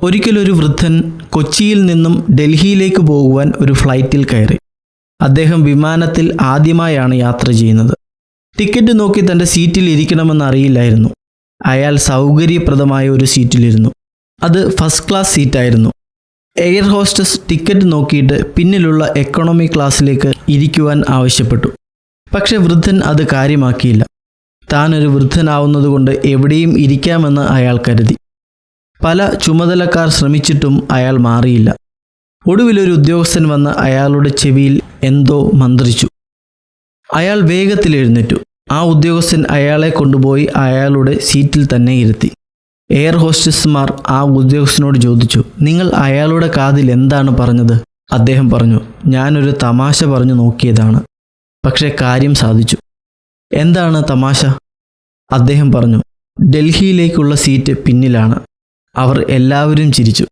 ഒരിക്കലൊരു വൃദ്ധൻ കൊച്ചിയിൽ നിന്നും ഡൽഹിയിലേക്ക് പോകുവാൻ ഒരു ഫ്ലൈറ്റിൽ കയറി. അദ്ദേഹം വിമാനത്തിൽ ആദ്യമായാണ് യാത്ര ചെയ്യുന്നത്. ടിക്കറ്റ് നോക്കി തൻ്റെ സീറ്റിൽ ഇരിക്കണമെന്ന് അറിയില്ലായിരുന്നു. അയാൾ സൗകര്യപ്രദമായ ഒരു സീറ്റിലിരുന്നു. അത് ഫസ്റ്റ് ക്ലാസ് സീറ്റായിരുന്നു. എയർ ഹോസ്റ്റസ് ടിക്കറ്റ് നോക്കിയിട്ട് പിന്നിലുള്ള എക്കണോമി ക്ലാസ്സിലേക്ക് ഇരിക്കുവാൻ ആവശ്യപ്പെട്ടു. പക്ഷെ വൃദ്ധൻ അത് കാര്യമാക്കിയില്ല. താനൊരു വൃദ്ധനാവുന്നതുകൊണ്ട് എവിടെയും ഇരിക്കാമെന്ന് അയാൾ കരുതി. പല ചുമതലക്കാർ ശ്രമിച്ചിട്ടും അയാൾ മാറിയില്ല. ഒടുവിലൊരു ഉദ്യോഗസ്ഥൻ വന്ന് അയാളുടെ ചെവിയിൽ എന്തോ മന്ത്രിച്ചു. അയാൾ വേഗത്തിൽ എഴുന്നേറ്റു. ആ ഉദ്യോഗസ്ഥൻ അയാളെ കൊണ്ടുപോയി അയാളുടെ സീറ്റിൽ തന്നെ ഇരുത്തി. എയർ ഹോസ്റ്റസ്മാർ ആ ഉദ്യോഗസ്ഥനോട് ചോദിച്ചു, നിങ്ങൾ അയാളുടെ കാതിൽ എന്താണ് പറഞ്ഞത്? അദ്ദേഹം പറഞ്ഞു, ഞാനൊരു തമാശ പറഞ്ഞു നോക്കിയതാണ്, പക്ഷേ കാര്യം സാധിച്ചു. എന്താണ് തമാശ? അദ്ദേഹം പറഞ്ഞു, ഡൽഹിയിലേക്കുള്ള സീറ്റ് പിന്നിലാണ്. അവർ എല്ലാവരും ചിരിച്ചു.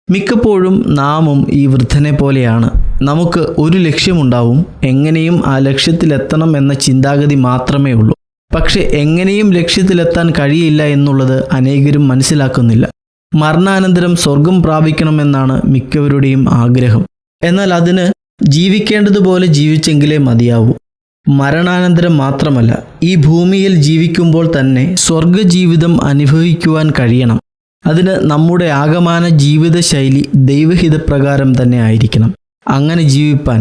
മിക്കപ്പോഴും നാമും ഈ വൃദ്ധനെ പോലെയാണ്. നമുക്ക് ഒരു ലക്ഷ്യമുണ്ടാവും. എങ്ങനെയും ആ ലക്ഷ്യത്തിലെത്തണം എന്ന ചിന്താഗതി മാത്രമേ ഉള്ളൂ. പക്ഷെ എങ്ങനെയും ലക്ഷ്യത്തിലെത്താൻ കഴിയില്ല എന്നുള്ളത് അനേകരും മനസ്സിലാക്കുന്നില്ല. മരണാനന്തരം സ്വർഗം പ്രാപിക്കണമെന്നാണ് മിക്കവരുടെയും ആഗ്രഹം. എന്നാൽ അതിന് ജീവിക്കേണ്ടതുപോലെ ജീവിച്ചെങ്കിലേ മതിയാവൂ. മരണാനന്തരം മാത്രമല്ല, ഈ ഭൂമിയിൽ ജീവിക്കുമ്പോൾ തന്നെ സ്വർഗജീവിതം അനുഭവിക്കുവാൻ കഴിയണം. അതിന് നമ്മുടെ ആകമാന ജീവിതശൈലി ദൈവഹിതപ്രകാരം തന്നെ ആയിരിക്കണം. അങ്ങനെ ജീവിപ്പാൻ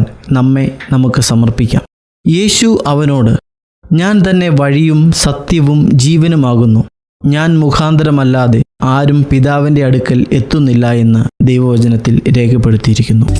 നമുക്ക് സമർപ്പിക്കാം. യേശു അവനോട്, ഞാൻ തന്നെ വഴിയും സത്യവും ജീവനുമാകുന്നു. ഞാൻ മുഖാന്തരമല്ലാതെ ആരും പിതാവിൻ്റെ അടുക്കൽ എത്തുന്നില്ല എന്ന് ദൈവവചനത്തിൽ രേഖപ്പെടുത്തിയിരിക്കുന്നു.